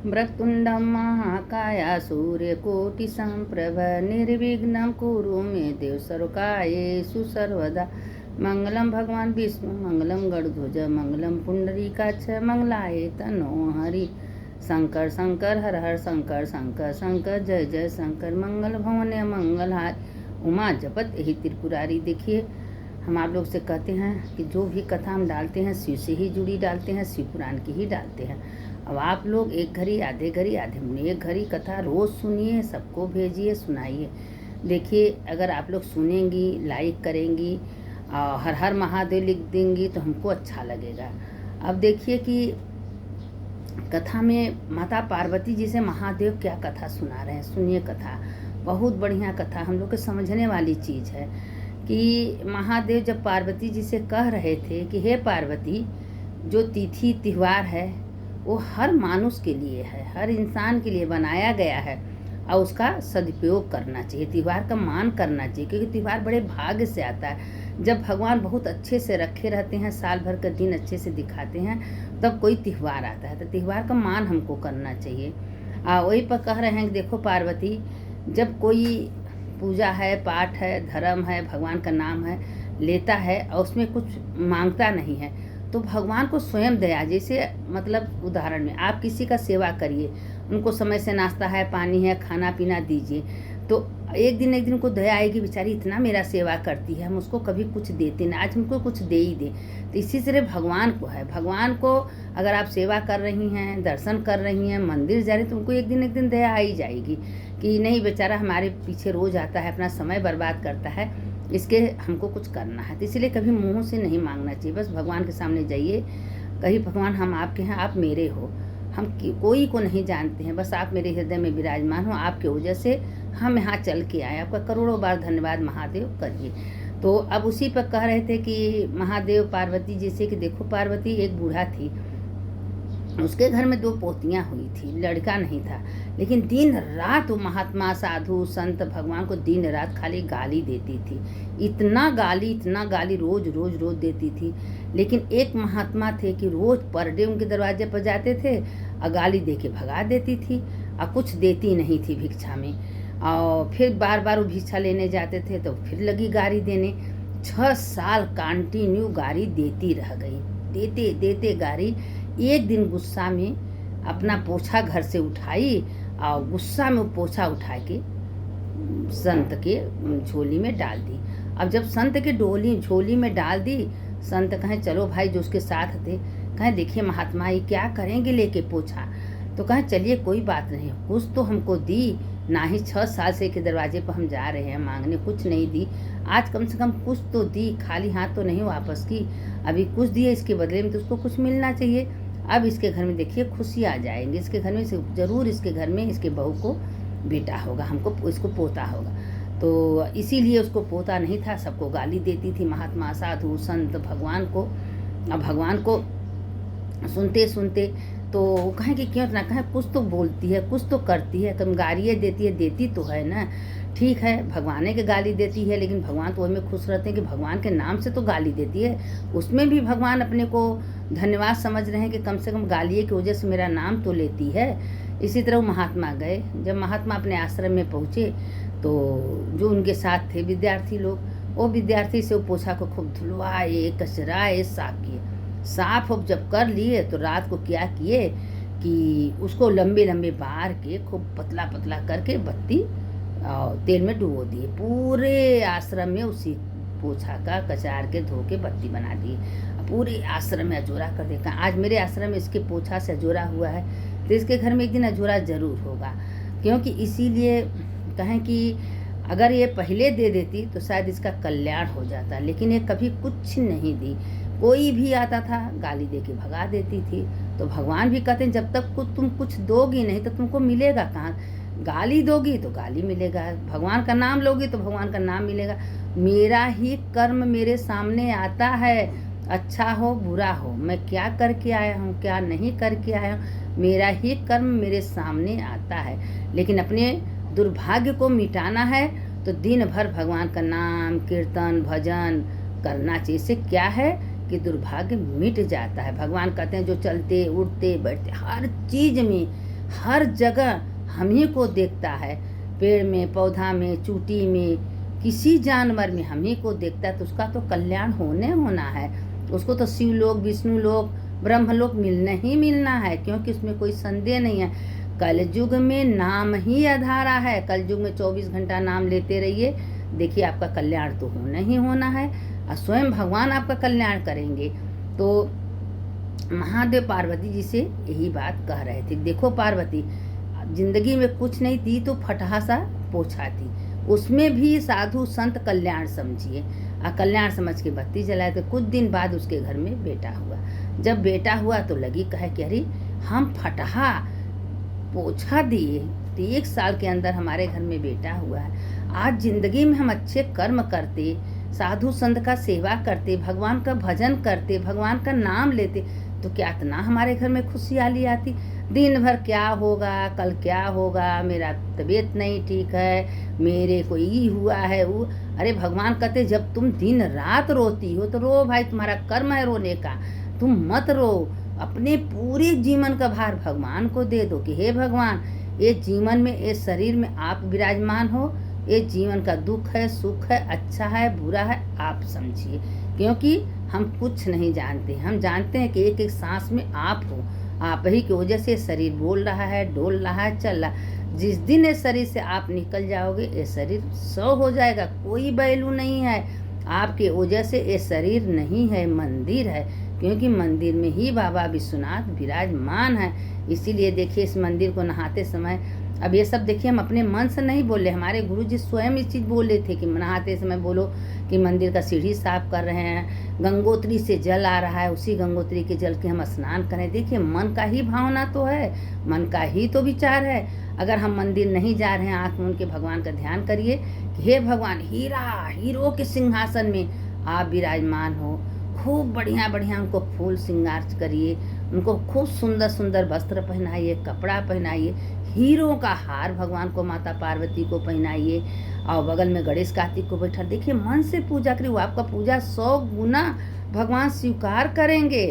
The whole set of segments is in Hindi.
वक्रतुण्डं महाकाय सूर्यकोटिसम्प्रभ निर्विघ्नं कुरु मे देव सर्वकार्येषु सर्वदा। मंगलम भगवान विष्णु मंगलम गरुड़ध्वज मंगलम पुंडरीकाक्ष मंगलाय तनो हरि। शंकर शंकर हर हर शंकर शंकर शंकर जय जय शंकर। मंगल भवन मंगलहाय उमा जपत यही त्रिपुरारी। देखिए, हम आप लोग से कहते हैं कि जो भी कथा हम डालते हैं शिव से ही जुड़ी डालते हैं, शिव पुराण की ही डालते हैं। अब आप लोग एक घड़ी आधे मुनि एक घड़ी कथा रोज़ सुनिए, सबको भेजिए, सुनाइए। देखिए, अगर आप लोग सुनेंगी, लाइक करेंगी और हर हर महादेव लिख देंगी तो हमको अच्छा लगेगा। अब देखिए कि कथा में माता पार्वती जी से महादेव क्या कथा सुना रहे हैं। सुनिए कथा, बहुत बढ़िया कथा, हम लोग के समझने वाली चीज़ है कि महादेव जब पार्वती जी से कह रहे थे कि हे पार्वती, जो तिथि त्यौहार है वो हर मानुष के लिए है, हर इंसान के लिए बनाया गया है और उसका सदुपयोग करना चाहिए, त्यौहार का मान करना चाहिए, क्योंकि त्यौहार बड़े भाग्य से आता है। जब भगवान बहुत अच्छे से रखे रहते हैं, साल भर का दिन अच्छे से दिखाते हैं, तब कोई त्यौहार आता है, तो त्यौहार का मान हमको करना चाहिए। वही पर कह रहे हैं कि देखो पार्वती, जब कोई पूजा है, पाठ है, धर्म है, भगवान का नाम है, लेता है और उसमें कुछ मांगता नहीं है, तो भगवान को स्वयं दया, जैसे मतलब उदाहरण में आप किसी का सेवा करिए, उनको समय से नाश्ता है, पानी है, खाना पीना दीजिए, तो एक दिन को दया आएगी, बेचारी इतना मेरा सेवा करती है, हम उसको कभी कुछ देते नहीं, आज हमको कुछ दे ही दे। तो इसी तरह भगवान को है, भगवान को अगर आप सेवा कर रही हैं, दर्शन कर रही हैं, मंदिर जा रही हैं, तो उनको एक दिन दया आ ही जाएगी कि नहीं, बेचारा हमारे पीछे रोज आता है, अपना समय बर्बाद करता है, इसके हमको कुछ करना है। तो इसलिए कभी मुंह से नहीं मांगना चाहिए, बस भगवान के सामने जाइए, कहीं भगवान हम आपके हैं, आप मेरे हो, हम कोई को नहीं जानते हैं, बस आप मेरे हृदय में विराजमान हो, आपके वजह से हम यहाँ चल के आए, आपका करोड़ों बार धन्यवाद महादेव करिए। तो अब उसी पर कह रहे थे कि महादेव पार्वती जी से कि देखो पार्वती, एक बूढ़ा थी, उसके घर में 2 पोतियां हुई थी, लड़का नहीं था, लेकिन दिन रात वो महात्मा साधु संत भगवान को दिन रात खाली गाली देती थी, इतना गाली रोज देती थी। लेकिन एक महात्मा थे कि रोज पर डे उनके दरवाजे पर जाते थे और गाली दे के भगा देती थी और कुछ देती नहीं थी भिक्षा में, और फिर बार वो भिक्षा लेने जाते थे तो फिर लगी गाली देने। 6 साल कंटिन्यू गाली देती रह गई, देते गाली। एक दिन गुस्सा में अपना पोछा घर से उठाई और गुस्सा में वो पोछा उठा के संत के झोली में डाल दी। अब जब संत के झोली में डाल दी, संत कहें चलो भाई, जो उसके साथ थे कहें देखिए महात्मा ये क्या करेंगे लेके पोछा, तो कहें चलिए कोई बात नहीं, कुछ तो हमको दी, ना ही 6 साल से के दरवाजे पर हम जा रहे हैं मांगने, कुछ नहीं दी, आज कम से कम कुछ तो दी, खाली हाथ तो नहीं वापस की, अभी कुछ दिए, इसके बदले में तो उसको कुछ मिलना चाहिए। अब इसके घर में देखिए खुशी आ जाएंगे, इसके घर में जरूर, इसके घर में इसके बहू को बेटा होगा, हमको इसको पोता होगा। तो इसीलिए उसको पोता नहीं था, सबको गाली देती थी, महात्मा साधु संत भगवान को। अब भगवान को सुनते तो कहें कि क्यों ना कहें, कुछ तो बोलती है, कुछ तो करती है, कम गालियाँ देती है, देती तो है ना, ठीक है भगवान के गाली देती है, लेकिन भगवान तो में खुश रहते हैं कि भगवान के नाम से तो गाली देती है, उसमें भी भगवान अपने को धन्यवाद समझ रहे हैं कि कम से कम गालिए की वजह से मेरा नाम तो लेती है। इसी तरह वो महात्मा गए, जब महात्मा अपने आश्रम में पहुँचे तो जो उनके साथ थे विद्यार्थी लोग, वो विद्यार्थी से वो पोछा को खूब धुलवाए, कचराए, साफ किए। साफ जब कर लिए तो रात को क्या किए कि उसको लंबे बार के खूब पतला करके बत्ती तेल में डुबो दिए, पूरे आश्रम में उसी पोछा का कचार के धो के बत्ती बना दिए, पूरे आश्रम में अजोरा कर देखा। आज मेरे आश्रम में इसके पोछा से अजोरा हुआ है, तो इसके घर में एक दिन अजोरा जरूर होगा, क्योंकि इसीलिए कहें कि अगर ये पहले दे देती तो शायद इसका कल्याण हो जाता, लेकिन ये कभी कुछ नहीं दी, कोई भी आता था गाली दे के भगा देती थी। तो भगवान भी कहते हैं जब तक तुम कुछ दोगी नहीं तो तुमको मिलेगा कहाँ, गाली दोगी तो गाली मिलेगा, भगवान का नाम लोगी तो भगवान का नाम मिलेगा। मेरा ही कर्म मेरे सामने आता है, अच्छा हो बुरा हो, मैं क्या करके आया हूँ क्या नहीं करके आया हूँ, मेरा ही कर्म मेरे सामने आता है। लेकिन अपने दुर्भाग्य को मिटाना है तो दिन भर भगवान का नाम कीर्तन भजन करना चाहिए। इससे क्या है कि दुर्भाग्य मिट जाता है। भगवान कहते हैं जो चलते उठते बैठते हर चीज में हर जगह हम ही को देखता है, पेड़ में, पौधा में, चूटी में, किसी जानवर में हम ही को देखता है, तो उसका तो कल्याण होना है। उसको तो शिवलोक, विष्णु लोक, ब्रह्मलोक मिलना ही मिलना है, क्योंकि उसमें कोई संदेह नहीं है। कलयुग में नाम ही आधारा है। कलयुग में 24 घंटा नाम लेते रहिए, देखिए आपका कल्याण तो होना ही होना है, और स्वयं भगवान आपका कल्याण करेंगे। तो महादेव पार्वती जी से यही बात कह रहे थे, देखो पार्वती, जिंदगी में कुछ नहीं थी तो फटहा सा पोछा थी, उसमें भी साधु संत कल्याण समझिए, और कल्याण समझ के बत्ती जलाए। तो कुछ दिन बाद उसके घर में बेटा हुआ। जब बेटा हुआ तो लगी कहे कि अरे हम फटहा पोछा दिए, तो 1 साल के अंदर हमारे घर में बेटा हुआ है। आज जिंदगी में हम अच्छे कर्म करते, साधु संत का सेवा करते, भगवान का भजन करते, भगवान का नाम लेते, तो क्या इतना हमारे घर में खुशहाली आती। दिन भर क्या होगा, कल क्या होगा, मेरा तबीयत नहीं ठीक है, मेरे को ये हुआ है वो। अरे भगवान कहते जब तुम दिन रात रोती हो तो रो भाई, तुम्हारा कर्म है रोने का, तुम मत रो। अपने पूरे जीवन का भार भगवान को दे दो कि हे भगवान, ये जीवन में, ये शरीर में आप विराजमान हो, ये जीवन का दुख है, सुख है, अच्छा है, बुरा है, आप समझिए। क्योंकि हम कुछ नहीं जानते, हम जानते हैं कि एक एक सांस में आप हो, आप ही की वजह से शरीर बोल रहा है, डोल रहा है, चल रहा। जिस दिन इस शरीर से आप निकल जाओगे, ये शरीर 100 हो जाएगा, कोई वैल्यू नहीं है। आपके वजह से ये शरीर नहीं है, मंदिर है, क्योंकि मंदिर में ही बाबा विश्वनाथ विराजमान है। इसीलिए देखिए इस मंदिर को नहाते समय, अब ये सब देखिए हम अपने मन से नहीं बोले, हमारे गुरु जी स्वयं इस चीज़ बोले थे कि नहाते समय बोलो कि मंदिर का सीढ़ी साफ कर रहे हैं, गंगोत्री से जल आ रहा है, उसी गंगोत्री के जल के हम स्नान करें। देखिए मन का ही भावना तो है, मन का ही तो विचार है। अगर हम मंदिर नहीं जा रहे हैं, आँख मूंद के भगवान का ध्यान करिए कि हे भगवान, हीरो के सिंहासन में आप विराजमान हो, खूब बढ़िया बढ़िया उनको फूल श्रृंगार करिए, उनको खूब सुंदर सुंदर वस्त्र पहनाइए, कपड़ा पहनाइए, हीरों का हार भगवान को, माता पार्वती को पहनाइए, और बगल में गणेश कार्तिक को बैठा। देखिए मन से पूजा करिए, वो आपका पूजा 100 गुना भगवान स्वीकार करेंगे।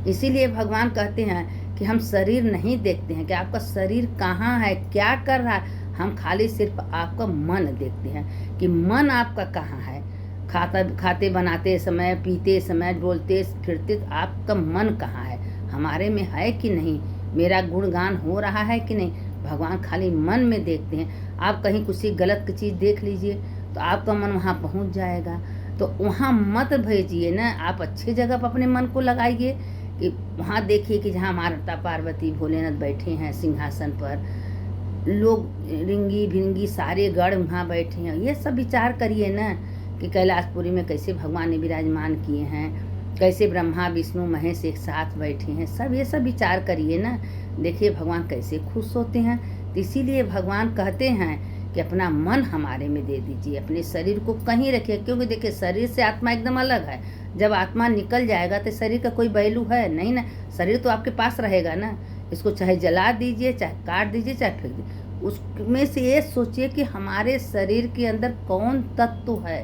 इसीलिए भगवान कहते हैं कि हम शरीर नहीं देखते हैं कि आपका शरीर कहाँ है, क्या कर रहा है, हम खाली सिर्फ आपका मन देखते हैं कि मन आपका कहाँ है। खाते बनाते समय, पीते समय, डोलते फिरते, आपका मन कहाँ है, हमारे में है कि नहीं, मेरा गुणगान हो रहा है कि नहीं। भगवान खाली मन में देखते हैं। आप कहीं किसी गलत चीज़ देख लीजिए तो आपका मन वहाँ पहुँच जाएगा, तो वहाँ मत भेजिए ना, आप अच्छी जगह पर अपने मन को लगाइए कि वहाँ देखिए कि जहाँ माता पार्वती भोलेनाथ बैठे हैं सिंहासन पर, लोग रिंगी भिंगी सारे गढ़ वहाँ बैठे हैं। ये सब विचार करिए ना कि कैलाशपुरी में कैसे भगवान ने विराजमान किए हैं, कैसे ब्रह्मा विष्णु महेश एक साथ बैठे हैं, सब ये सब विचार करिए ना। देखिए भगवान कैसे खुश होते हैं। तो इसीलिए भगवान कहते हैं कि अपना मन हमारे में दे दीजिए, अपने शरीर को कहीं रखिए, क्योंकि देखिए शरीर से आत्मा एकदम अलग है। जब आत्मा निकल जाएगा तो शरीर का कोई वैल्यू है नहीं ना, शरीर तो आपके पास रहेगा ना। इसको चाहे जला दीजिए, चाहे काट दीजिए, चाहे फेंक दीजिए, उसमें से ये सोचिए कि हमारे शरीर के अंदर कौन तत्व है,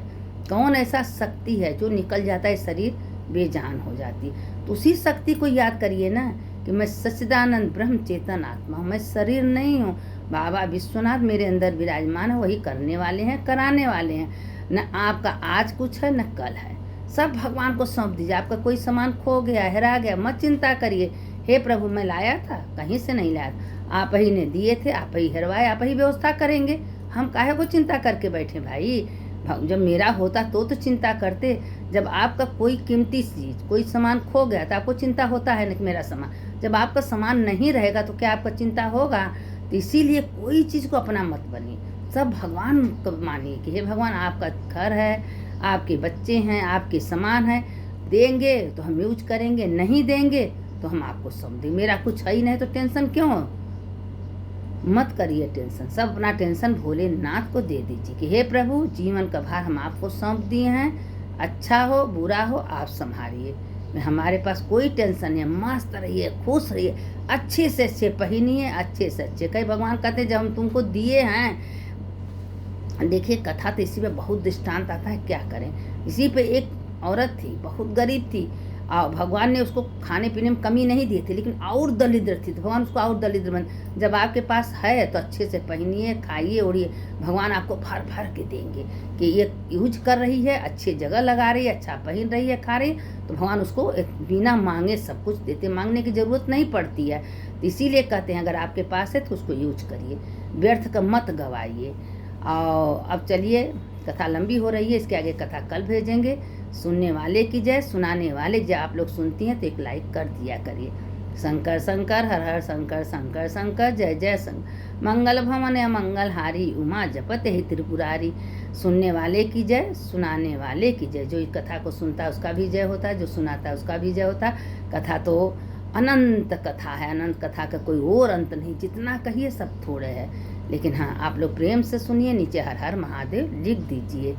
कौन ऐसा शक्ति है जो निकल जाता है, शरीर बेजान हो जाती। तो उसी शक्ति को याद करिए ना कि मैं सच्चिदानंद ब्रह्म चेतन आत्मा हूँ, मैं शरीर नहीं हूँ। बाबा विश्वनाथ मेरे अंदर विराजमान है, वही करने वाले हैं, कराने वाले हैं। न आपका आज कुछ है न कल है, सब भगवान को सौंप दीजिए। आपका कोई सामान खो गया, हेरा गया, मत चिंता करिए। हे प्रभु, मैं लाया था, कहीं से नहीं लाया था, आप ही ने दिए थे, आप ही हेरवाए, आप ही व्यवस्था करेंगे। हम काहे को चिंता करके बैठे भाई, जब मेरा होता तो चिंता करते। जब आपका कोई कीमती चीज़, कोई सामान खो गया तो आपको चिंता होता है ना कि मेरा सामान, जब आपका सामान नहीं रहेगा तो क्या आपका चिंता होगा। तो इसीलिए कोई चीज़ को अपना मत बनिए, सब भगवान को मानिए कि हे भगवान, आपका घर है, आपके बच्चे हैं, आपके सामान है, देंगे तो हम यूज करेंगे, नहीं देंगे तो हम आपको समझेंगे। मेरा कुछ है ही नहीं तो टेंशन क्यों, मत करिए टेंशन, सब अपना टेंशन भोलेनाथ को दे दीजिए कि हे प्रभु, जीवन का भार हम आपको सौंप दिए हैं, अच्छा हो बुरा हो आप संभालिए, हमारे पास कोई टेंशन नहीं है। मस्त रहिए, खुश रहिए, अच्छे से अच्छे पहनिए, अच्छे से अच्छे। कई भगवान कहते हैं जब हम तुमको दिए हैं, देखिए कथा तो इसी पे बहुत दृष्टांत आता है, क्या करें। इसी पे एक औरत थी, बहुत गरीब थी, भगवान ने उसको खाने पीने में कमी नहीं दी थी, लेकिन और दरिद्र थी तो भगवान उसको और दरिद्र बन। जब आपके पास है तो अच्छे से पहनिए, खाइए, ओढ़िए, भगवान आपको भर भर के देंगे कि ये यूज कर रही है, अच्छी जगह लगा रही है, अच्छा पहन रही है, खा रही है, तो भगवान उसको बिना मांगे सब कुछ देते, मांगने की ज़रूरत नहीं पड़ती है। तो इसीलिए कहते हैं अगर आपके पास है तो उसको यूज करिए, व्यर्थ का मत गवाइए। और अब चलिए, कथा लंबी हो रही है, इसके आगे कथा कल भेजेंगे। सुनने वाले की जय, सुनाने वाले जय। आप लोग सुनती हैं तो एक लाइक कर दिया करिए। शंकर शंकर हर हर शंकर, शंकर शंकर जय जय शंकर। मंगल भवन मंगल हारी, उमा जपत ही त्रिपुरारी। सुनने वाले की जय, सुनाने वाले की जय। जो इस कथा को सुनता है उसका भी जय होता है, जो सुनाता है उसका भी जय होता है। कथा तो अनंत कथा है, अनंत कथा का कोई और अंत नहीं, जितना कहिए सब थोड़े है। लेकिन हाँ, आप लोग प्रेम से सुनिए, नीचे हर हर महादेव लिख दीजिए।